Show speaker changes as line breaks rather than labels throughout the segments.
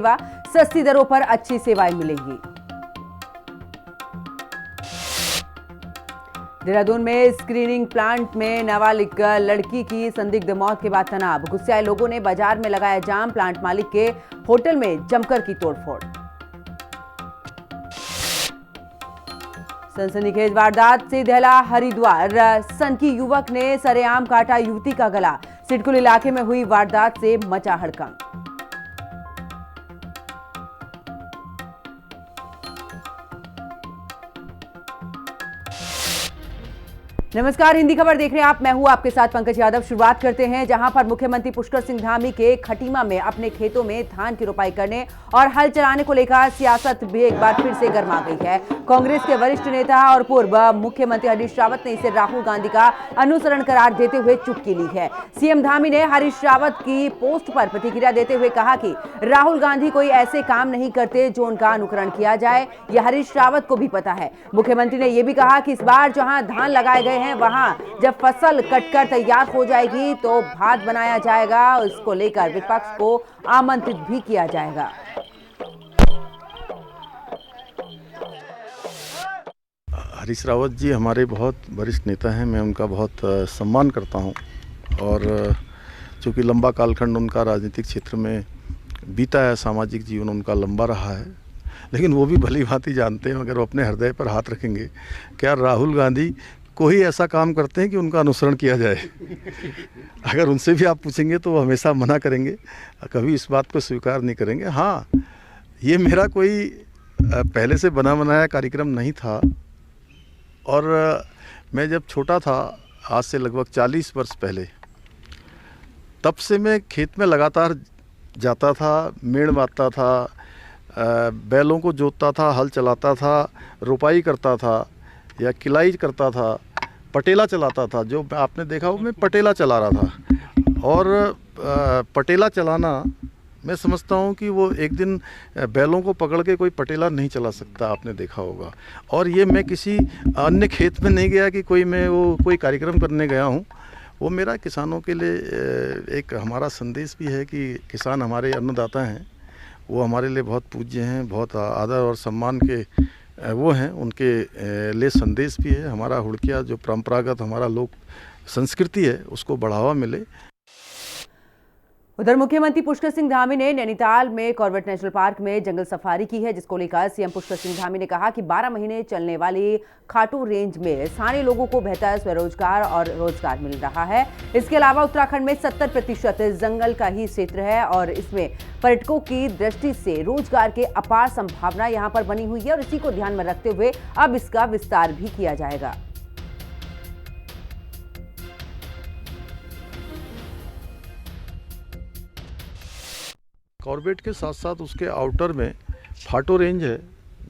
सस्ती दरों पर अच्छी सेवाएं मिलेंगी। देहरादून में स्क्रीनिंग प्लांट में नाबालिग लड़की की संदिग्ध मौत के बाद तनाव। गुस्से आए लोगों ने बाजार में लगाया जाम। प्लांट मालिक के होटल में जमकर की तोड़फोड़। सनसनीखेज वारदात से दहला हरिद्वार। सनकी युवक ने सरेआम काटा युवती का गला। सिडकुल इलाके में हुई वारदात से मचा हड़कंप। नमस्कार, हिंदी खबर देख रहे हैं आप। मैं हूं आपके साथ पंकज यादव। शुरुआत करते हैं जहां पर मुख्यमंत्री पुष्कर सिंह धामी के खटीमा में अपने खेतों में धान की रोपाई करने और हल चलाने को लेकर सियासत भी एक बार फिर से गर्मा गई है। कांग्रेस के वरिष्ठ नेता और पूर्व मुख्यमंत्री हरीश रावत ने इसे राहुल गांधी का अनुसरण करार देते हुए चुटकी ली है। सीएम धामी ने हरीश रावत की पोस्ट पर प्रतिक्रिया देते हुए कहा कि राहुल गांधी कोई ऐसे काम नहीं करते जो उनका अनुकरण किया जाए, यह हरीश रावत को भी पता है। मुख्यमंत्री ने यह भी कहा कि इस बार जहां धान लगाए गए हैं वहां जब फसल कटकर तैयार हो जाएगी तो भात बनाया जाएगा। इसको लेकर विपक्ष को आमंत्रित भी किया जाएगा।
हरीश रावत जी हमारे बहुत वरिष्ठ नेता हैं, मैं उनका बहुत सम्मान करता हूं और चूँकि लंबा कालखंड उनका राजनीतिक क्षेत्र में बीता है, सामाजिक जीवन उनका लंबा रहा है, लेकिन वो भी भली भांति जानते हैं अगर वो अपने हृदय पर हाथ रखेंगे, क्या राहुल गांधी कोई ऐसा काम करते हैं कि उनका अनुसरण किया जाए। अगर उनसे भी आप पूछेंगे तो वो हमेशा मना करेंगे, कभी इस बात को स्वीकार नहीं करेंगे। हाँ, ये मेरा कोई पहले से बना बनाया कार्यक्रम नहीं था और मैं जब छोटा था, आज से लगभग 40 वर्ष पहले, तब से मैं खेत में लगातार जाता था, मेड़ बांधता था, बैलों को जोतता था, हल चलाता था, रोपाई करता था या किलाई करता था, पटेला चलाता था। जो आपने देखा वो मैं पटेला चला रहा था और पटेला चलाना मैं समझता हूँ कि वो एक दिन बैलों को पकड़ के कोई पटेला नहीं चला सकता, आपने देखा होगा। और ये मैं किसी अन्य खेत में नहीं गया कि कोई कार्यक्रम करने गया हूँ। वो मेरा किसानों के लिए एक हमारा संदेश भी है कि किसान हमारे अन्नदाता हैं, वो हमारे लिए बहुत पूज्य हैं, बहुत आदर और सम्मान के वो हैं, उनके लिए संदेश भी है। हमारा हुड़किया जो परंपरागत हमारा लोक संस्कृति है उसको बढ़ावा मिले।
उधर मुख्यमंत्री पुष्कर सिंह धामी ने नैनीताल में कॉर्बेट नेशनल पार्क में जंगल सफारी की है, जिसको लेकर सीएम पुष्कर सिंह धामी ने कहा कि 12 महीने चलने वाली खाटू रेंज में स्थानीय लोगों को बेहतर स्वरोजगार और रोजगार मिल रहा है। इसके अलावा उत्तराखंड में 70% जंगल का ही क्षेत्र है और इसमें पर्यटकों की दृष्टि से रोजगार के अपार संभावना यहां पर बनी हुई है और इसी को ध्यान में रखते हुए अब इसका विस्तार भी किया जाएगा।
कॉर्बेट के साथ साथ उसके आउटर में फाटो रेंज है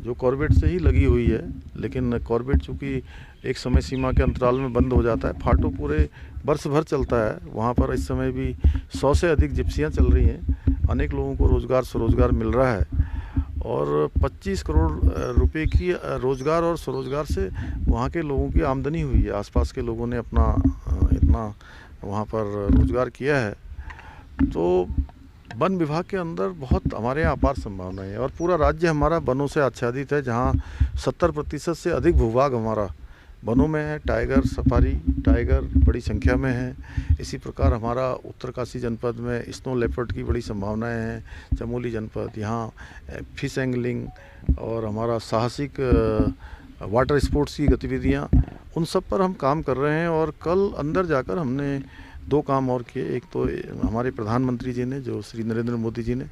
जो कॉर्बेट से ही लगी हुई है, लेकिन कॉर्बेट चूँकि एक समय सीमा के अंतराल में बंद हो जाता है, फाटो पूरे वर्ष भर चलता है। वहाँ पर इस समय भी 100 से अधिक जिप्सियाँ चल रही हैं, अनेक लोगों को रोज़गार स्वरोजगार मिल रहा है और 25 करोड़ रुपए की रोज़गार और स्वरोजगार से वहाँ के लोगों की आमदनी हुई है। आसपास के लोगों ने अपना इतना वहाँ पर रोज़गार किया है। तो वन विभाग के अंदर बहुत हमारे यहाँ अपार संभावनाएं है और पूरा राज्य हमारा वनों से आच्छादित है, जहाँ 70% से अधिक भूभाग हमारा वनों में है। टाइगर सफारी, टाइगर बड़ी संख्या में है। इसी प्रकार हमारा उत्तरकाशी जनपद में स्नो लेपर्ड की बड़ी संभावनाएं हैं। चमोली जनपद, यहाँ फिश एंगलिंग और हमारा साहसिक वाटर स्पोर्ट्स की गतिविधियाँ, उन सब पर हम काम कर रहे हैं। और कल अंदर जाकर हमने 2 काम और किए। एक तो हमारे प्रधानमंत्री जी ने, जो श्री नरेंद्र मोदी जी ने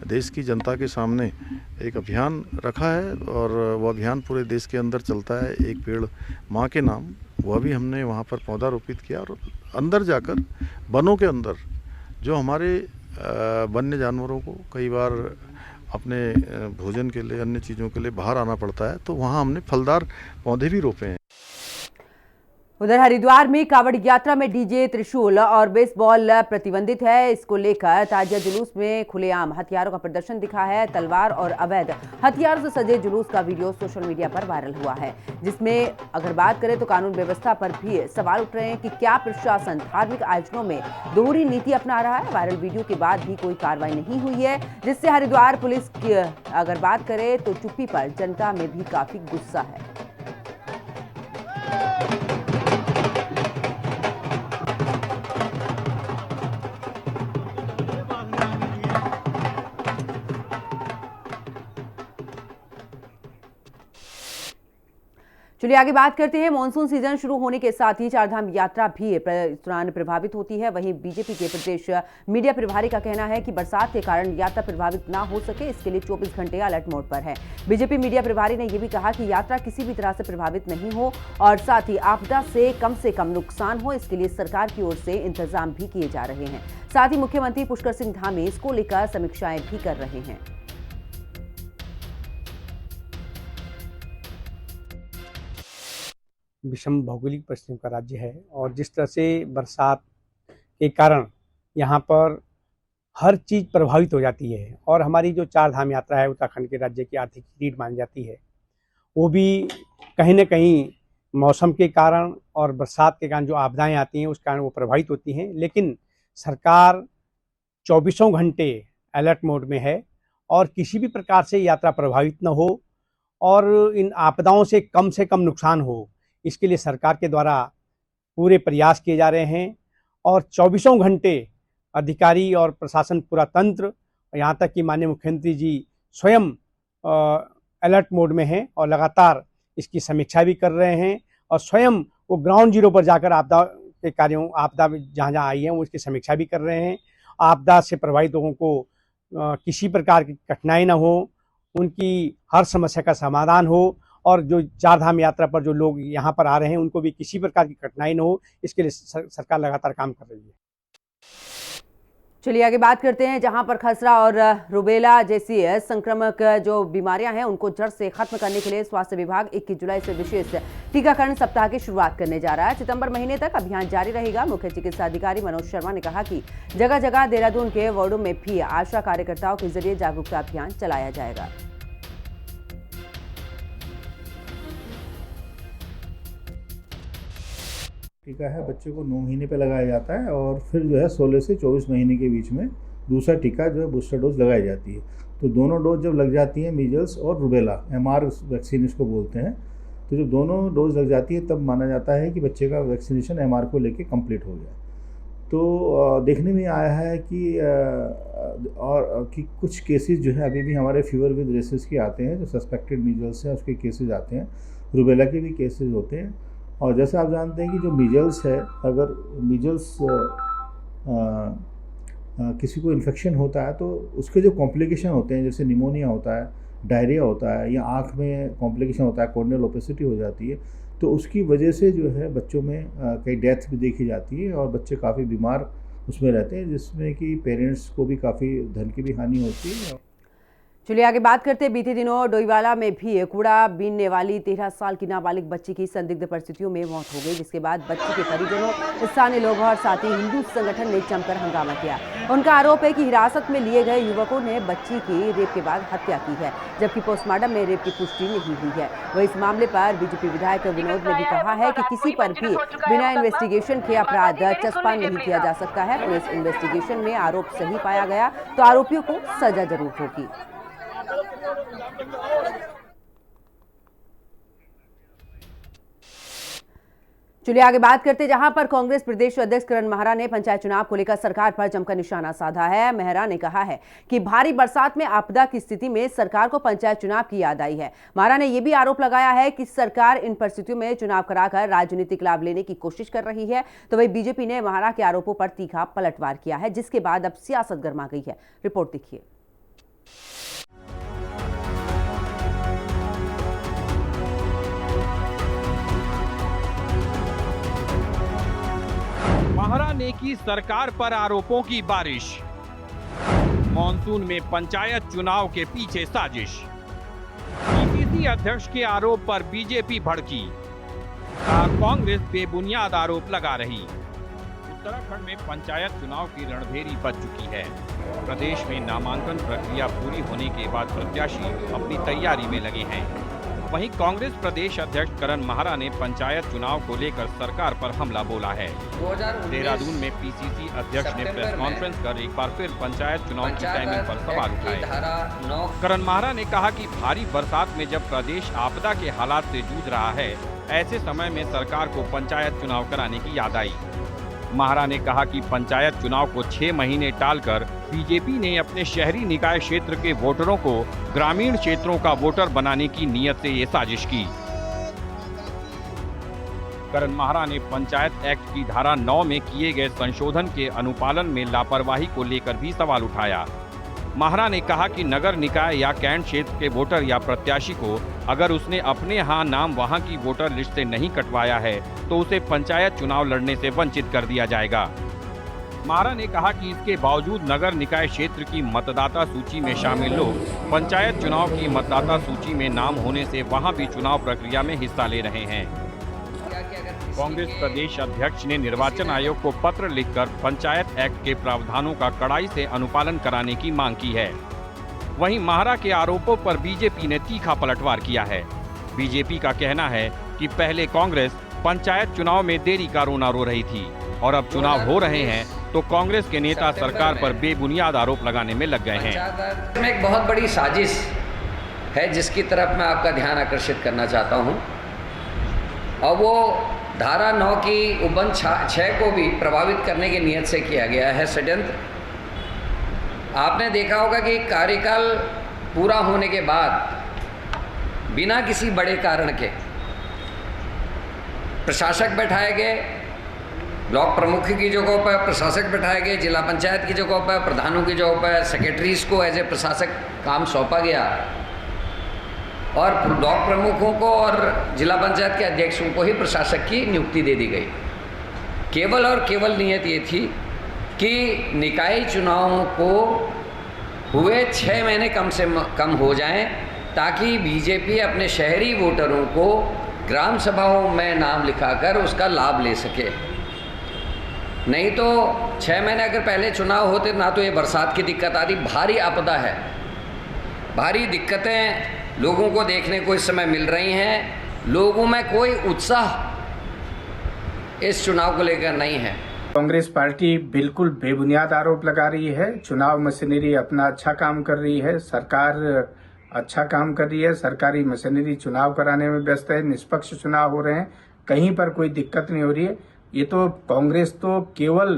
देश की जनता के सामने एक अभियान रखा है और वो अभियान पूरे देश के अंदर चलता है, एक पेड़ माँ के नाम, वह भी हमने वहाँ पर पौधा रोपित किया। और अंदर जाकर वनों के अंदर जो हमारे वन्य जानवरों को कई बार अपने भोजन के लिए, अन्य चीज़ों के लिए बाहर आना पड़ता है, तो वहाँ हमने फलदार पौधे भी रोपे हैं।
उधर हरिद्वार में कांवड़ यात्रा में डीजे, त्रिशूल और बेसबॉल प्रतिबंधित है। इसको लेकर ताजिया जुलूस में खुलेआम हथियारों का प्रदर्शन दिखा है। तलवार और अवैध हथियारों से सजे जुलूस का वीडियो सोशल मीडिया पर वायरल हुआ है, जिसमें अगर बात करें तो कानून व्यवस्था पर भी सवाल उठ रहे हैं कि क्या प्रशासन धार्मिक आयोजनों में दोहरी नीति अपना रहा है। वायरल वीडियो के बाद भी कोई कार्रवाई नहीं हुई है, जिससे हरिद्वार पुलिस की अगर बात करें तो चुप्पी पर जनता में भी काफी गुस्सा है। चलिए आगे बात करते हैं। मॉनसून सीजन शुरू होने के साथ ही चारधाम यात्रा भी इस दौरान प्रभावित होती है। वहीं बीजेपी के प्रदेश मीडिया प्रभारी का कहना है कि बरसात के कारण यात्रा प्रभावित ना हो सके, इसके लिए 24 घंटे अलर्ट मोड पर है। बीजेपी मीडिया प्रभारी ने यह भी कहा कि यात्रा किसी भी तरह से प्रभावित नहीं हो और साथ ही आपदा से कम नुकसान हो, इसके लिए सरकार की ओर से इंतजाम भी किए जा रहे हैं। साथ ही मुख्यमंत्री पुष्कर सिंह धामी इसको लेकर समीक्षाएं भी कर रहे हैं।
विषम भौगोलिक परिस्थितियों का राज्य है और जिस तरह से बरसात के कारण यहाँ पर हर चीज़ प्रभावित हो जाती है और हमारी जो चार धाम यात्रा है उत्तराखंड के राज्य की आर्थिक रीढ़ मानी जाती है, वो भी कहीं न कहीं मौसम के कारण और बरसात के कारण जो आपदाएं आती हैं उस कारण वो प्रभावित होती हैं। लेकिन सरकार 24 घंटे अलर्ट मोड में है और किसी भी प्रकार से यात्रा प्रभावित न हो और इन आपदाओं से कम नुकसान हो, इसके लिए सरकार के द्वारा पूरे प्रयास किए जा रहे हैं और 24 घंटे अधिकारी और प्रशासन पूरा तंत्र, यहाँ तक कि माननीय मुख्यमंत्री जी स्वयं अलर्ट मोड में हैं और लगातार इसकी समीक्षा भी कर रहे हैं और स्वयं वो ग्राउंड जीरो पर जाकर आपदा के कार्यों, आपदा जहाँ जहाँ आई है वो इसकी समीक्षा भी कर रहे हैं। आपदा से प्रभावित लोगों को किसी प्रकार की कठिनाई न हो, उनकी हर समस्या का समाधान हो और जो चार धाम यात्रा पर जो लोग यहाँ पर आ रहे हैं उनको भी किसी प्रकार की कठिनाई न हो, इसके लिए सरकार लगातार काम कर रही है।
चलिए आगे बात करते हैं। जहां पर खसरा और रुबेला जैसी संक्रामक जो बीमारियां हैं उनको जड़ से खत्म करने के लिए स्वास्थ्य विभाग 21 जुलाई से विशेष टीकाकरण सप्ताह की शुरुआत करने जा रहा है। सितंबर महीने तक अभियान जारी रहेगा। मुख्य चिकित्सा अधिकारी मनोज शर्मा ने कहा कि जगह जगह देहरादून के वार्डों में भी आशा कार्यकर्ताओं के जरिए जागरूकता अभियान चलाया जाएगा।
टीका है बच्चे को 9 महीने पे लगाया जाता है और फिर जो है 16 से 24 महीने के बीच में दूसरा टीका जो है बूस्टर डोज लगाई जाती है। तो दोनों डोज जब लग जाती हैं, मीजल्स और रुबेला MR वैक्सीन इसको बोलते हैं, तो जब दोनों डोज लग जाती है तब माना जाता है कि बच्चे का वैक्सीनेशन MR को लेके कंप्लीट हो गया। तो देखने में आया है कि कुछ केसेस जो है अभी भी हमारे फीवर विद रेसेस के आते हैं, जो सस्पेक्टेड मीजल्स हैं उसके केसेस आते हैं, रुबेला के भी केसेस होते हैं। और जैसे आप जानते हैं कि जो मीजल्स है, अगर मीजल्स किसी को इन्फेक्शन होता है तो उसके जो कॉम्प्लिकेशन होते हैं, जैसे निमोनिया होता है, डायरिया होता है या आँख में कॉम्प्लिकेशन होता है, कॉर्नियल ओपेसिटी हो जाती है, तो उसकी वजह से जो है बच्चों में कई डेथ भी देखी जाती है और बच्चे काफ़ी बीमार उसमें रहते हैं, जिसमें कि पेरेंट्स को भी काफ़ी धन की भी हानि होती है।
चलिए आगे बात करते हैं। बीते दिनों डोईवाला में भी कूड़ा बीनने वाली 13 साल की नाबालिग बच्ची की संदिग्ध परिस्थितियों में मौत हो गई, जिसके बाद बच्ची के परिजनों, स्थानीय लोगों और साथ ही हिंदू संगठन ने जमकर हंगामा किया। उनका आरोप है कि हिरासत में लिए गए युवकों ने बच्ची की रेप के बाद हत्या की है, जबकि पोस्टमार्टम में रेप की पुष्टि नहीं हुई है। वह इस मामले पर बीजेपी विधायक विनोद ने भी कहा है कि किसी पर भी बिना इन्वेस्टिगेशन के अपराध चस्पा नहीं किया जा सकता है। पुलिस इन्वेस्टिगेशन में आरोप सही पाया गया तो आरोपियों को सजा जरूर होगी। चलिए आगे बात करते हैं। जहां पर कांग्रेस प्रदेश अध्यक्ष करण मेहरा ने पंचायत चुनाव को लेकर सरकार पर जमकर निशाना साधा है। मेहरा ने कहा है कि भारी बरसात में आपदा की स्थिति में सरकार को पंचायत चुनाव की याद आई है। मेहरा ने यह भी आरोप लगाया है कि सरकार इन परिस्थितियों में चुनाव कराकर राजनीतिक लाभ लेने की कोशिश कर रही है। तो वही बीजेपी ने मेहरा के आरोपों पर तीखा पलटवार किया है, जिसके बाद अब सियासत गर्मा गई है। रिपोर्ट देखिए।
मेहरा ने की सरकार पर आरोपों की बारिश। मॉनसून में पंचायत चुनाव के पीछे साजिश। पीसीसी अध्यक्ष के आरोप पर बीजेपी भड़की। कांग्रेस बेबुनियाद आरोप लगा रही। उत्तराखंड में पंचायत चुनाव की रणभेरी बज चुकी है। प्रदेश में नामांकन प्रक्रिया पूरी होने के बाद प्रत्याशी अपनी तैयारी में लगे हैं। वहीं कांग्रेस प्रदेश अध्यक्ष करण माहरा ने पंचायत चुनाव को लेकर सरकार पर हमला बोला है। देहरादून में पीसीसी अध्यक्ष ने प्रेस कॉन्फ्रेंस कर एक बार फिर पंचायत चुनाव की टाइमिंग पर सवाल उठाए। करण माहरा ने कहा कि भारी बरसात में जब प्रदेश आपदा के हालात से जूझ रहा है, ऐसे समय में सरकार को पंचायत चुनाव कराने की याद आई। माहरा ने कहा कि पंचायत चुनाव को 6 महीने टालकर बीजेपी ने अपने शहरी निकाय क्षेत्र के वोटरों को ग्रामीण क्षेत्रों का वोटर बनाने की नीयत से ये साजिश की। करण माहरा ने पंचायत एक्ट की धारा 9 में किए गए संशोधन के अनुपालन में लापरवाही को लेकर भी सवाल उठाया। माहरा ने कहा कि नगर निकाय या कैंट क्षेत्र के वोटर या प्रत्याशी को अगर उसने अपने यहाँ नाम वहाँ की वोटर लिस्ट से नहीं कटवाया है तो उसे पंचायत चुनाव लड़ने से वंचित कर दिया जाएगा। माहरा ने कहा कि इसके बावजूद नगर निकाय क्षेत्र की मतदाता सूची में शामिल लोग पंचायत चुनाव की मतदाता सूची में नाम होने से वहाँ भी चुनाव प्रक्रिया में हिस्सा ले रहे हैं। कांग्रेस प्रदेश अध्यक्ष ने निर्वाचन आयोग को पत्र लिखकर पंचायत एक्ट के प्रावधानों का कड़ाई से अनुपालन कराने की मांग की है। वहीं माहरा के आरोपों पर बीजेपी ने तीखा पलटवार किया है। बीजेपी का कहना है कि पहले कांग्रेस पंचायत चुनाव में देरी का रोना रो रही थी और अब चुनाव हो रहे हैं तो कांग्रेस के नेता सरकार पर बेबुनियाद आरोप लगाने में लग गए हैं।
एक बहुत बड़ी साजिश है जिसकी तरफ मैं आपका ध्यान आकर्षित करना चाहता हूँ, और वो धारा 9 की उबन 6 को भी प्रभावित करने की नीयत से किया गया है षड्यंत्र। आपने देखा होगा कि कार्यकाल पूरा होने के बाद बिना किसी बड़े कारण के प्रशासक बैठाए गए, ब्लॉक प्रमुख की जगहों पर प्रशासक बैठाए गए, जिला पंचायत की जगहों पर, प्रधानों की जगहों पर सेक्रेटरीज को एज ए प्रशासक काम सौंपा गया और ब्लॉक प्रमुखों को और जिला पंचायत के अध्यक्षों को ही प्रशासक की नियुक्ति दे दी गई। केवल और केवल नियत ये थी कि निकाय चुनावों को हुए 6 महीने कम से कम हो जाएं ताकि बीजेपी अपने शहरी वोटरों को ग्राम सभाओं में नाम लिखाकर उसका लाभ ले सके। नहीं तो 6 महीने अगर पहले चुनाव होते ना तो ये बरसात की दिक्कत आती। भारी आपदा है, भारी दिक्कतें लोगों को देखने को इस समय मिल रही हैं। लोगों में कोई उत्साह इस चुनाव को लेकर नहीं है।
कांग्रेस पार्टी बिल्कुल बेबुनियाद आरोप लगा रही है। चुनाव मशीनरी अपना अच्छा काम कर रही है, सरकार अच्छा काम कर रही है, सरकारी मशीनरी चुनाव कराने में व्यस्त है, निष्पक्ष चुनाव हो रहे हैं, कहीं पर कोई दिक्कत नहीं हो रही है। ये तो कांग्रेस तो केवल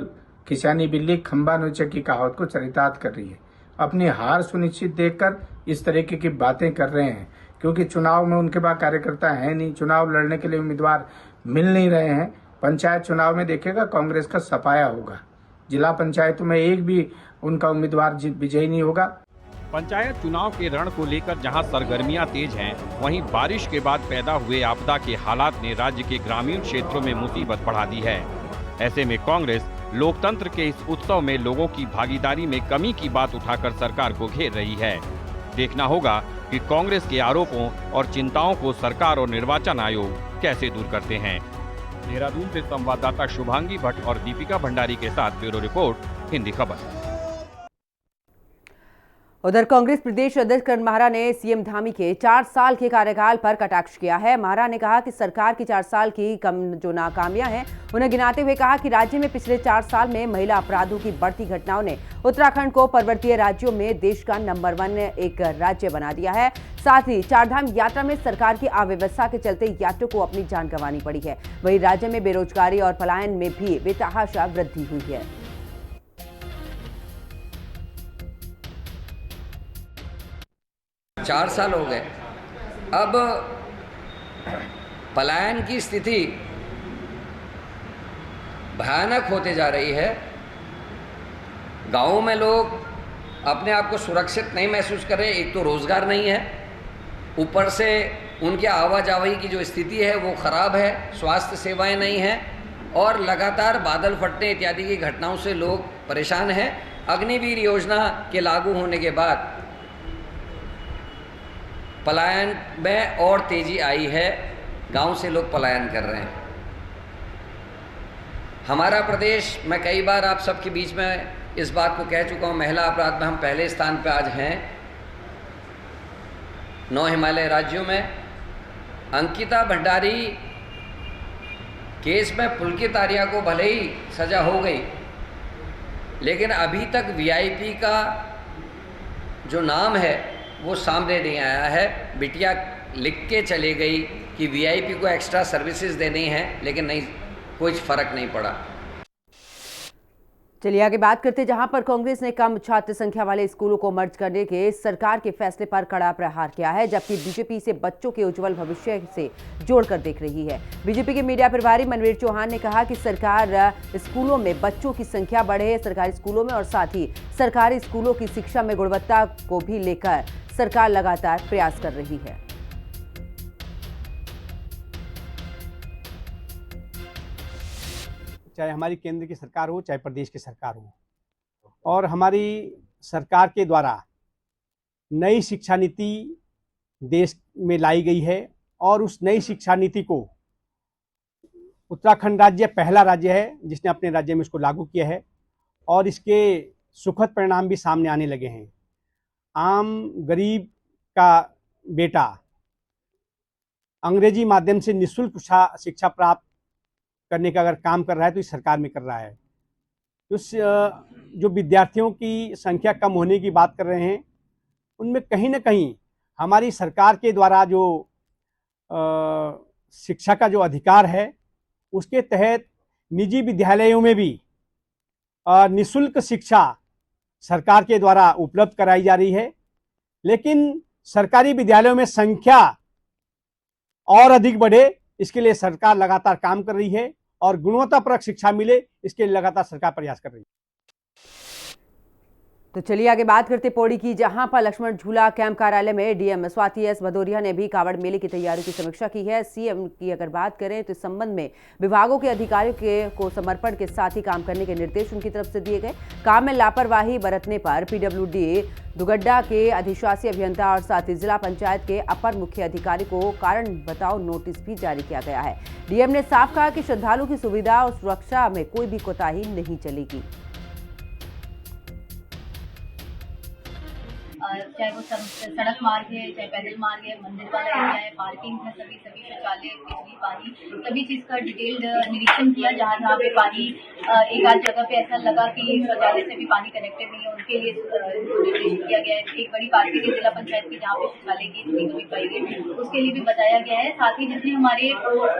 किसानी बिल्ली खंबा नोचे की कहावत को चरितार्थ कर रही है। अपनी हार सुनिश्चित देखकर इस तरीके की बातें कर रहे हैं, क्योंकि चुनाव में उनके पास कार्यकर्ता है नहीं, चुनाव लड़ने के लिए उम्मीदवार मिल नहीं रहे हैं। पंचायत चुनाव में देखिएगा कांग्रेस का सफाया होगा, जिला पंचायतों में एक भी उनका उम्मीदवार विजयी नहीं होगा।
पंचायत चुनाव के रण को लेकर जहां सरगर्मियां तेज हैं, वहीं बारिश के बाद पैदा हुए आपदा के हालात ने राज्य के ग्रामीण क्षेत्रों में मुसीबत बढ़ा दी है। ऐसे में कांग्रेस लोकतंत्र के इस उत्सव में लोगों की भागीदारी में कमी की बात उठाकर सरकार को घेर रही है। देखना होगा कि कांग्रेस के आरोपों और चिंताओं को सरकार और निर्वाचन आयोग कैसे दूर करते हैं। देहरादून से संवाददाता शुभांगी भट्ट और दीपिका भंडारी के साथ ब्यूरो रिपोर्ट, हिंदी खबर।
उधर कांग्रेस प्रदेश अध्यक्ष करण माहरा ने सीएम धामी के 4 साल के कार्यकाल पर कटाक्ष किया है। माहरा ने कहा कि सरकार की 4 साल की जो नाकामियां हैं उन्हें गिनाते हुए कहा कि राज्य में पिछले 4 साल में महिला अपराधों की बढ़ती घटनाओं ने उत्तराखंड को पर्वतीय राज्यों में देश का नंबर 1 एक राज्य बना दिया है। साथ ही चारधाम यात्रा में सरकार की अव्यवस्था के चलते यात्रियों को अपनी जान गंवानी पड़ी है। वहीं राज्य में बेरोजगारी और पलायन में भी बेतहाशा वृद्धि हुई है।
चार साल हो गए, अब पलायन की स्थिति भयानक होते जा रही है। गांवों में लोग अपने आप को सुरक्षित नहीं महसूस कर रहे। एक तो रोजगार नहीं है, ऊपर से उनके आवाजाही की जो स्थिति है वो खराब है, स्वास्थ्य सेवाएं नहीं हैं और लगातार बादल फटने इत्यादि की घटनाओं से लोग परेशान हैं। अग्निवीर योजना के लागू होने के बाद पलायन में और तेजी आई है। गांव से लोग पलायन कर रहे हैं। हमारा प्रदेश, मैं कई बार आप सबके बीच में इस बात को कह चुका हूँ, महिला अपराध में हम पहले स्थान पर आज हैं 9 हिमालय राज्यों में। अंकिता भंडारी केस में पुलकित आर्या को भले ही सजा हो गई, लेकिन अभी तक वीआईपी का जो नाम है वो सामने नहीं आया है। बिटिया लिख के चली गई कि वीआईपी को एक्स्ट्रा सर्विसेज देनी है, लेकिन नहीं, कोई फर्क नहीं पड़ा।
चलिए आगे बात करते हैं, जहां पर कांग्रेस ने कम छात्र संख्या वाले स्कूलों को मर्ज करने के सरकार के फैसले पर कड़ा प्रहार किया है, जबकि बीजेपी इसे बच्चों के उज्जवल भविष्य से जोड़कर देख रही है। बीजेपी के मीडिया प्रभारी मनवीर चौहान ने कहा कि सरकार स्कूलों में बच्चों की संख्या बढ़े, सरकारी स्कूलों में, और साथ ही सरकारी स्कूलों की शिक्षा में गुणवत्ता को भी लेकर सरकार लगातार प्रयास कर रही है।
चाहे हमारी केंद्र की सरकार हो, चाहे प्रदेश की सरकार हो, और हमारी सरकार के द्वारा नई शिक्षा नीति देश में लाई गई है, और उस नई शिक्षा नीति को उत्तराखंड राज्य पहला राज्य है जिसने अपने राज्य में इसको लागू किया है, और इसके सुखद परिणाम भी सामने आने लगे हैं। आम गरीब का बेटा अंग्रेजी माध्यम से निःशुल्क शिक्षा प्राप्त करने का अगर काम कर रहा है तो इस सरकार में कर रहा है। उस जो विद्यार्थियों की संख्या कम होने की बात कर रहे हैं, उनमें कहीं ना कहीं हमारी सरकार के द्वारा जो शिक्षा का जो अधिकार है, उसके तहत निजी विद्यालयों में भी निःशुल्क शिक्षा सरकार के द्वारा उपलब्ध कराई जा रही है, लेकिन सरकारी विद्यालयों में संख्या और अधिक बढ़े, इसके लिए सरकार लगातार काम कर रही है, और गुणवत्तापरक शिक्षा मिले, इसके लिए लगातार सरकार प्रयास कर रही है।
तो चलिए आगे बात करते पौड़ी की, जहां पर लक्ष्मण झूला कैंप कार्यालय में डीएम स्वाति एस भदौरिया ने भी कावड़ मेले की तैयारियों की समीक्षा की है। सीएम की अगर बात करें तो इस संबंध में विभागों के अधिकारियों को समर्पण के साथ ही काम करने के निर्देश उनकी तरफ से दिए गए। काम में लापरवाही बरतने पर पीडब्ल्यूडी दुगड्डा के अधिशासी अभियंता और साथ ही जिला पंचायत के अपर मुख्य अधिकारी को कारण बताओ नोटिस भी जारी किया गया है। डीएम ने साफ कहा कि श्रद्धालु की सुविधा और सुरक्षा में कोई भी कोताही नहीं चलेगी।
चाहे वो सड़क मार्ग है, चाहे पैदल मार्ग है, मंदिर वाला एरिया है, पार्किंग है, सभी शौचालय, बिजली, पानी, सभी चीज़ का डिटेल्ड निरीक्षण किया। जहाँ पे पानी एक आध जगह पे ऐसा लगा कि शौचालय से भी पानी कनेक्टेड नहीं है, उनके लिए निर्देशित किया गया है। एक बड़ी पार्टी है जिला पंचायत की जहाँ पे शौचालय की इतनी कमी पाई गई, उसके लिए भी बताया गया है। साथ ही जितने हमारे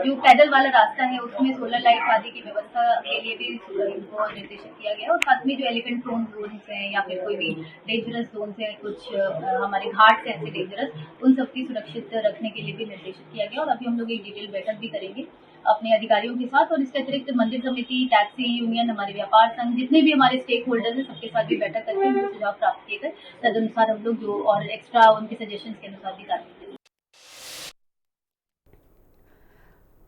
जो पैदल वाला रास्ता है उसमें सोलर लाइट आदि की व्यवस्था के लिए भी उनको निर्देशित किया गया है। और साथ में जो एलिफेंट प्रोन जोन है या फिर कोई भी डेंजरस जोन है, कुछ हमारे घाट से ऐसे डेंजरस, उन सबकी सुरक्षित रखने के लिए भी निर्देशित किया गया। और अभी हम लोग एक डिटेल बैठक भी करेंगे अपने अधिकारियों के साथ, और इसके अतिरिक्त मंदिर समिति, टैक्सी यूनियन, हमारे व्यापार संघ, जितने भी हमारे स्टेक होल्डर्स हैं, सबके साथ भी बैठक करके उनके सुझाव प्राप्त किए गए। तदनुसार हम लोग जो और एक्स्ट्रा उनके सजेशंस के अनुसार भी कार्य करेंगे।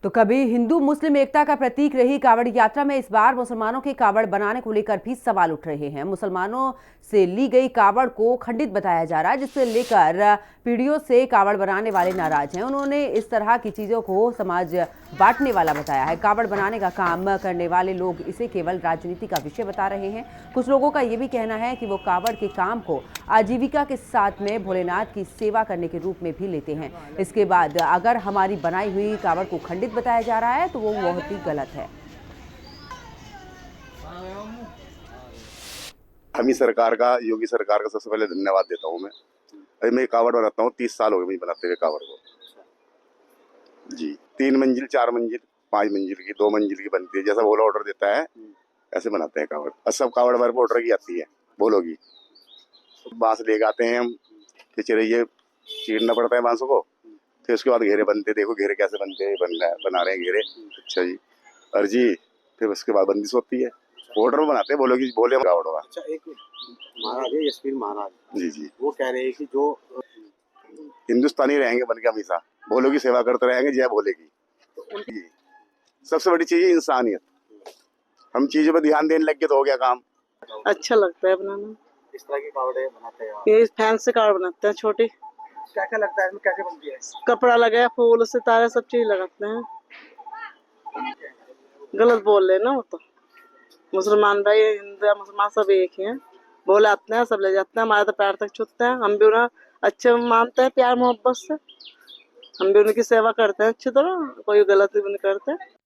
तो कभी हिंदू मुस्लिम एकता का प्रतीक रही कावड़ यात्रा में इस बार मुसलमानों के कावड़ बनाने को लेकर भी सवाल उठ रहे हैं। मुसलमानों से ली गई कावड़ को खंडित बताया जा रहा है, जिससे लेकर पीढ़ियों से कावड़ बनाने वाले नाराज हैं। उन्होंने इस तरह की चीज़ों को समाज बांटने वाला बताया है। कावड़ बनाने का काम करने वाले लोग इसे केवल राजनीति का विषय बता रहे हैं। कुछ लोगों का ये भी कहना है कि वो कावड़ के काम को आजीविका के साथ में भोलेनाथ की सेवा करने के रूप में भी लेते हैं। इसके बाद अगर हमारी बनाई हुई कावड़ को खंडित बताया जा रहा है तो वो बहुत ही गलत है।
हमी सरकार का, योगी सरकार का सबसे पहले धन्यवाद देता हूँ मैं। अभी मैं कावड़ बनाता हूँ, 30 साल हो गए मुझे बनाते हुए कावड़ को जी। 3 मंजिल, 4 मंजिल, 5 मंजिल की, 2 मंजिल की बनती है। जैसा भोला ऑर्डर देता है ऐसे बनाते हैं कावड़। और सब कावड़ हमारे ऑर्डर की आती है भोलों की। बांस ले आते हैं हम, फिर चिड़िए चीरना पड़ता है बांसों को, फिर उसके बाद घेरे बनते। देखो घेरे कैसे बनते हैं, बना रहे हैं घेरे। अच्छा जी, और जी फिर उसके बाद बंदिश होती है। ऑर्डर बनाते हैं बोलो की, बोले कावड़ होगा।
अच्छा, एक महाराज है यशवीर महाराज
जी जी,
वो कह रहे हैं कि जो
हिंदुस्तानी रहेंगे बन के हमेशा, भोलों की सेवा करते रहेंगे, जय भोले की। तो सबसे बड़ी चीज है इंसानियत। हम चीजों पर ध्यान देने लग गए तो हो गया काम।
अच्छा लगता है बनाना।
इस तरह के कावड़े बनाते हैं
ये फैन से कावड़ बनाते हैं छोटे। क्या क्या लगता है इसमें, कैसे बनती है?
कपड़ा लगा, फूल सितारे सब चीज लगाते हैं। गलत बोल रहे ना, वो तो मुसलमान भाई हिंदू या मुसलमान सब एक ही हैं, बोले आते हैं सब ले जाते हैं, हमारे तो पैर तक छूते हैं। हम भी उन्हें अच्छे मानते हैं, प्यार मोहब्बत से हम भी उनकी सेवा करते हैं अच्छी तरह, कोई गलती भी नहीं करते।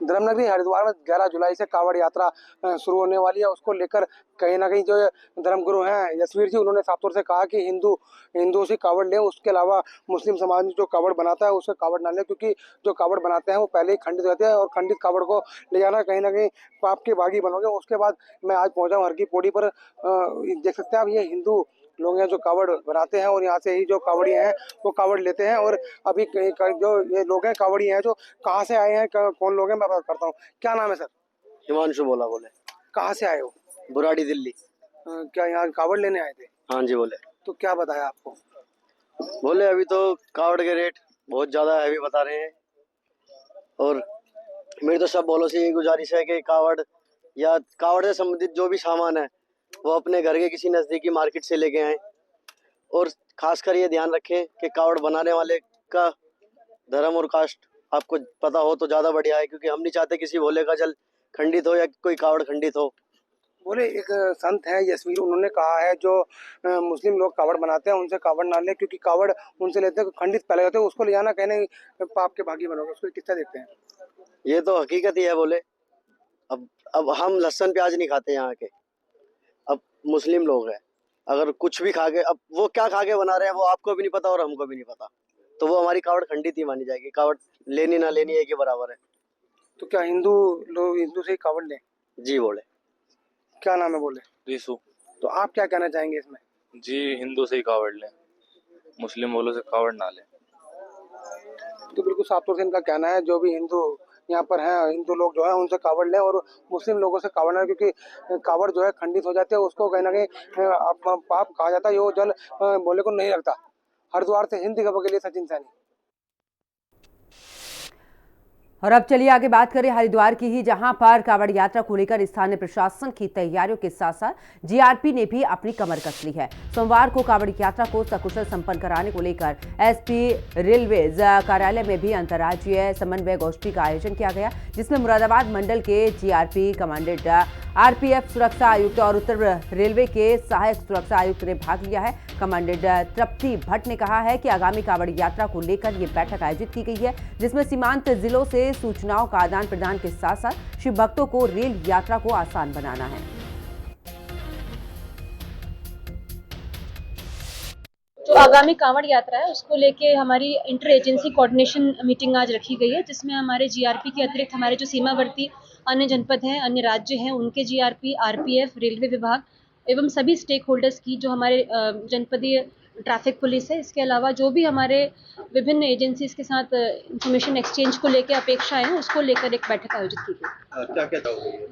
धर्मनगरी हरिद्वार में 11 जुलाई से कांवड़ यात्रा शुरू होने वाली है। उसको लेकर कहीं ना कहीं जो धर्मगुरु हैं यशवीर जी, उन्होंने साफ तौर से कहा कि हिंदुओं से कांवड़ लें, उसके अलावा मुस्लिम समाज जो कांवड़ बनाता है उससे कांवड़ ना लें, क्योंकि जो कांवड़ बनाते हैं वो पहले ही खंडित रहते हैं और खंडित कांवड़ को ले जाना कहीं ना कहीं पाप के भागी बनोगे। उसके बाद मैं आज पहुंचा हूँ हर की पौड़ी पर, देख सकते हैं आप, ये हिंदू लोग हैं जो कांवड़ बनाते हैं और यहाँ से ही जो कांवड़िए हैं वो कांवड़ लेते हैं। और अभी जो ये लोग हैं कांवड़िए हैं जो कहाँ से आए हैं, कौन लोग हैं, मैं बात करता हूँ। क्या नाम है सर?
हिमांशु बोला। बोले
कहाँ से आए हो?
बुराड़ी दिल्ली।
क्या यहाँ कांवड़ लेने आए थे?
हाँ जी। बोले
तो क्या बताया आपको?
बोले अभी तो कांवड़ के रेट बहुत ज्यादा हैवी बता रहे हैं, और मेरी तो सब बोलो से यही गुजारिश है कि कांवड़ या कांवड़ से संबंधित जो भी सामान है वो अपने घर के किसी नजदीकी मार्केट से लेके आए, और खासकर ये ध्यान रखें कि कांवड़ बनाने वाले का धर्म और कास्ट आपको पता हो तो ज्यादा बढ़िया है, क्योंकि हम नहीं चाहते किसी भोले का जल खंडित हो या कोई कांवड़ खंडित हो।
बोले एक संत है यशवीर, उन्होंने कहा है जो मुस्लिम लोग कांवड़ बनाते हैं उनसे कांवड़ ना ले, क्योंकि कांवड़ उनसे लेते हैं खंडित पहले होते हैं, उसको ले जाना कहने पाप के भागी बनोगे। उसको कितना देखते हैं?
ये तो हकीकत ही है। बोले अब हम लहसुन प्याज नहीं खाते यहाँ के, अब मुस्लिम लोग हैं, अगर कुछ भी खा के, अब वो क्या खा के बना रहे हैं वो आपको भी नहीं पता और हमको भी नहीं पता, तो वो हमारी कांवड़ खंडित ही मानी जाएगी। कांवड़ लेनी ना लेनी एक ही बराबर है।
तो क्या हिंदू लोग हिंदू से ही कांवड़ लें?
जी। बोले
क्या नाम है? बोले
रिसु।
तो आप क्या कहना चाहेंगे इसमें?
जी, हिंदू से ही कांवड़ लें, मुस्लिम वालों से कांवड़ ना लें।
तो बिल्कुल साफ तौर से इनका कहना है जो भी हिंदू यहाँ पर हैं, हिंदू लोग जो है उनसे कांवड़ लें और मुस्लिम लोगों से कांवड़ ना, क्योंकि कांवड़ जो है खंडित हो जाते हैं, उसको कहीं ना कहीं पाप कहा जाता है, वो जल बोले को नहीं लगता। हरिद्वार से हिंदी खबर के लिए सचिन सैनी।
और अब चलिए आगे बात करें हरिद्वार की ही, जहां पर कांवड़ यात्रा को लेकर स्थानीय प्रशासन की तैयारियों के साथ साथ जीआरपी ने भी अपनी कमर कस ली है। सोमवार को कांवड़ यात्रा को सकुशल संपन्न कराने को लेकर एसपी रेलवेज कार्यालय में भी अंतर्राज्यीय समन्वय गोष्ठी का आयोजन किया गया, जिसमें मुरादाबाद मंडल के जीआरपी कमांडेंट, आरपीएफ सुरक्षा आयुक्त और उत्तर रेलवे के सहायक सुरक्षा आयुक्त ने भाग लिया है। कमांडेंट तृप्ति भट्ट ने कहा है कि आगामी कांवड़ यात्रा को लेकर ये बैठक आयोजित की गई है, जिसमें सीमांत जिलों से सूचनाओं का आदान प्रदान के साथ साथ शिव भक्तों को रेल यात्रा को आसान बनाना है।
जो आगामी कांवड़ यात्रा है उसको लेके हमारी इंटर एजेंसी कोऑर्डिनेशन मीटिंग आज रखी गई है, जिसमें हमारे जीआरपी के अतिरिक्त हमारे जो सीमावर्ती अन्य जनपद हैं, अन्य राज्य हैं, उनके जीआरपी, आरपीएफ, रेलवे विभाग एवं सभी स्टेक होल्डर्स की, जो हमारे जनपदीय ट्रैफिक पुलिस है, इसके अलावा जो भी हमारे विभिन्न एजेंसीज के साथ इंफॉर्मेशन एक्सचेंज को लेकर अपेक्षाएं हैं, उसको लेकर एक बैठक आयोजित की गई।
क्या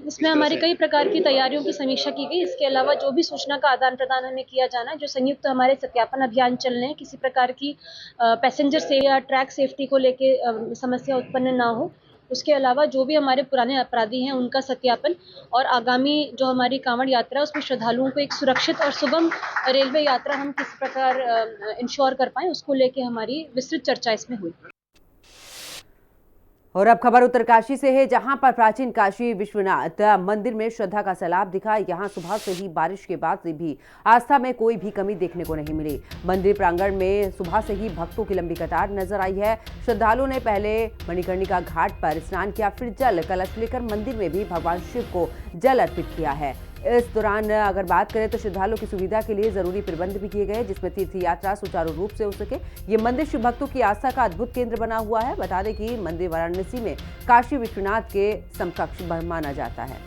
इसमें हमारी कई प्रकार की तैयारियों की समीक्षा की गई। इसके अलावा जो भी सूचना का आदान प्रदान हमें किया जाना है, जो संयुक्त हमारे सत्यापन अभियान चल रहे हैं, किसी प्रकार की पैसेंजर से या ट्रैक सेफ्टी को लेके समस्या उत्पन्न ना हो, उसके अलावा जो भी हमारे पुराने अपराधी हैं उनका सत्यापन, और आगामी जो हमारी कांवड़ यात्रा है उसमें श्रद्धालुओं को एक सुरक्षित और सुगम रेलवे यात्रा हम किस प्रकार इंश्योर कर पाएं, उसको लेके हमारी विस्तृत चर्चा इसमें हुई।
और अब खबर उत्तरकाशी से है, जहां पर प्राचीन काशी विश्वनाथ मंदिर में श्रद्धा का सैलाब दिखा। यहां सुबह से ही बारिश के बाद से भी आस्था में कोई भी कमी देखने को नहीं मिली। मंदिर प्रांगण में सुबह से ही भक्तों की लंबी कतार नजर आई है। श्रद्धालुओं ने पहले मणिकर्णिका घाट पर स्नान किया, फिर जल कलश लेकर मंदिर में भी भगवान शिव को जल अर्पित किया है। इस दौरान अगर बात करें तो श्रद्धालुओं की सुविधा के लिए जरूरी प्रबंध भी किए गए, जिसमें तीर्थ यात्रा सुचारू रूप से हो सके। ये मंदिर शिव भक्तों की आस्था का अद्भुत केंद्र बना हुआ है। बता दें कि मंदिर वाराणसी में काशी विश्वनाथ के समकक्ष माना जाता है।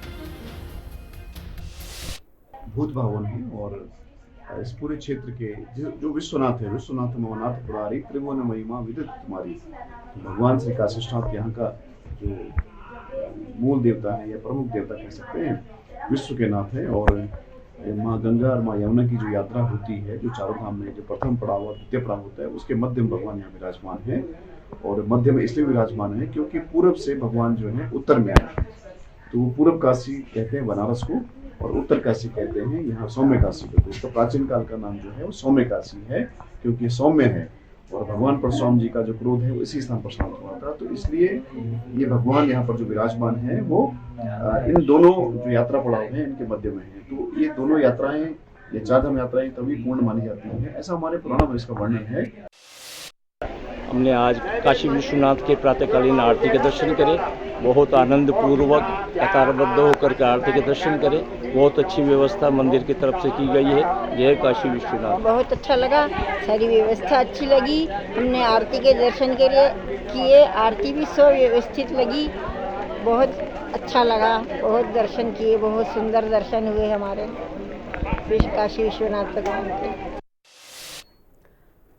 भूत भवन है और इस पूरे क्षेत्र के जो विश्वनाथ है, विश्वनाथ मवनाथ पुरारी त्रिभुवन महिमा विदित तुम्हारी, भगवान श्री काशीनाथ यहाँ का जो मूल देवता है या प्रमुख देवता कह सकते हैं, विश्व के नाथ है। और माँ गंगा और माँ यमुना की जो यात्रा होती है, जो चारों धाम में जो प्रथम पड़ाव और द्वितीय पड़ाव होता है, उसके मध्य में भगवान यहाँ विराजमान है। और मध्य में इसलिए विराजमान है क्योंकि पूर्व से भगवान जो है उत्तर में आए, तो वो पूर्व काशी कहते हैं बनारस को, और उत्तर काशी कहते हैं, यहाँ सौम्य काशी को। तो इसका प्राचीन काल का नाम जो है वो सौम्य काशी है, क्योंकि सौम्य है और भगवान परशुराम जी का जो क्रोध है वो इसी स्थान पर शांत हुआ था। तो इसलिए ये भगवान यहाँ पर जो विराजमान है वो इन दोनों जो यात्रा पड़ाव हैं इनके मध्य में है। तो ये दोनों यात्राएं, ये चारधाम यात्राएं तभी पूर्ण मानी जाती हैं, ऐसा हमारे पुराणों में इसका वर्णन है।
हमने आज काशी विश्वनाथ के प्रातःकालीन आरती के दर्शन करे, बहुत आनंद पूर्वक कतारबद्ध होकर के आरती के दर्शन करे। बहुत अच्छी व्यवस्था मंदिर की तरफ से की गई है। यह काशी विश्वनाथ
बहुत अच्छा लगा, सारी व्यवस्था अच्छी लगी। हमने आरती के दर्शन के लिए किए, आरती भी सुव्यवस्थित लगी, बहुत अच्छा लगा। बहुत दर्शन किए, बहुत सुंदर दर्शन हुए हमारे काशी विश्वनाथ भगवान के।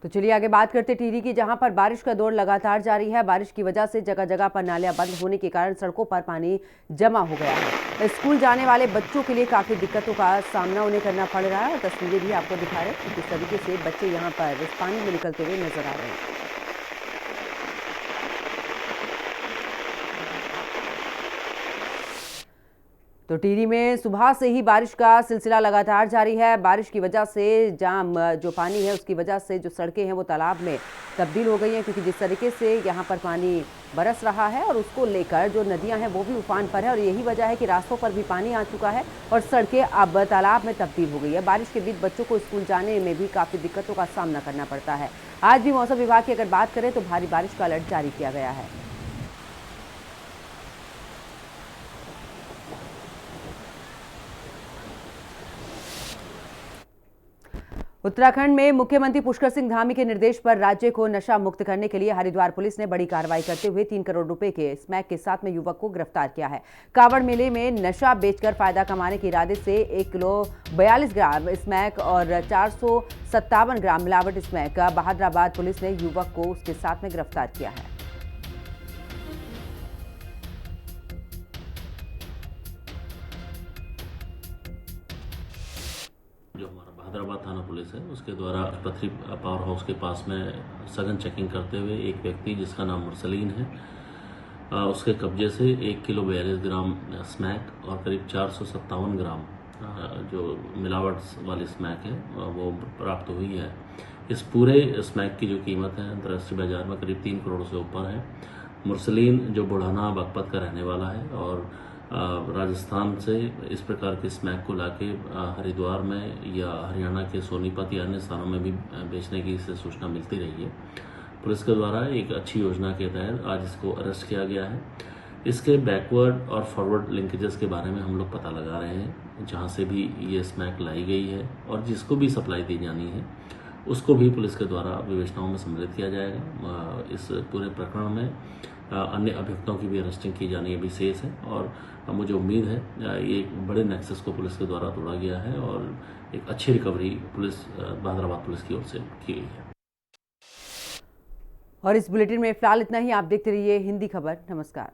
तो चलिए आगे बात करते टिहरी की, जहां पर बारिश का दौर लगातार जारी है। बारिश की वजह से जगह जगह पर नालियां बंद होने के कारण सड़कों पर पानी जमा हो गया है। स्कूल जाने वाले बच्चों के लिए काफी दिक्कतों का सामना उन्हें करना पड़ रहा है और तस्वीरें भी आपको दिखा रहे हैं किस तरीके से बच्चे यहां पर इस पानी में निकलते हुए नजर आ रहे हैं। तो टिहरी में सुबह से ही बारिश का सिलसिला लगातार जारी है। बारिश की वजह से जाम जो पानी है उसकी वजह से जो सड़कें हैं वो तालाब में तब्दील हो गई हैं, क्योंकि जिस तरीके से यहाँ पर पानी बरस रहा है और उसको लेकर जो नदियाँ हैं वो भी उफान पर है और यही वजह है कि रास्तों पर भी पानी आ चुका है और सड़कें अब तालाब में तब्दील हो गई है। बारिश के बीच बच्चों को स्कूल जाने में भी काफ़ी दिक्कतों का सामना करना पड़ता है। आज भी मौसम विभाग की अगर बात करें तो भारी बारिश का अलर्ट जारी किया गया है। उत्तराखंड में मुख्यमंत्री पुष्कर सिंह धामी के निर्देश पर राज्य को नशा मुक्त करने के लिए हरिद्वार पुलिस ने बड़ी कार्रवाई करते हुए 3 करोड़ रुपए के स्मैक के साथ में युवक को गिरफ्तार किया है। कांवड़ मेले में नशा बेचकर फायदा कमाने के इरादे से 1 किलो 42 ग्राम स्मैक और 457 ग्राम मिलावट स्मैक बहादुराबाद पुलिस ने युवक को उसके साथ में गिरफ्तार किया है।
हैदराबाद थाना पुलिस है उसके द्वारा पथरी पावर हाउस के पास में सघन चेकिंग करते हुए एक व्यक्ति जिसका नाम मुरसलीन है उसके कब्जे से 1 किलो 42 ग्राम स्मैक और करीब 457 ग्राम जो मिलावट वाली स्मैक है वो प्राप्त हुई है। इस पूरे स्मैक की जो कीमत है अंतर्राष्ट्रीय बाजार में करीब 3 करोड़ से ऊपर है। मुरसलीन जो बुढ़ाना बागपत का रहने वाला है और राजस्थान से इस प्रकार के स्मैक को लाके हरिद्वार में या हरियाणा के सोनीपत या अन्य स्थानों में भी बेचने की इससे सूचना मिलती रही है। पुलिस के द्वारा एक अच्छी योजना के तहत आज इसको अरेस्ट किया गया है। इसके बैकवर्ड और फॉरवर्ड लिंकेजेस के बारे में हम लोग पता लगा रहे हैं, जहां से भी ये स्मैक लाई गई है और जिसको भी सप्लाई दी जानी है उसको भी पुलिस के द्वारा विवेचनाओं में सम्मिलित किया जाएगा। इस पूरे प्रकरण में अन्य अभियुक्तों की भी अरेस्टिंग की जानी अभी शेष है और मुझे उम्मीद है ये एक बड़े नेक्सस को पुलिस के द्वारा तोड़ा गया है और एक अच्छी रिकवरी पुलिस बहादुराबाद पुलिस की ओर से की गई है।
और इस बुलेटिन में फिलहाल इतना ही। आप देखते रहिए हिंदी खबर। नमस्कार।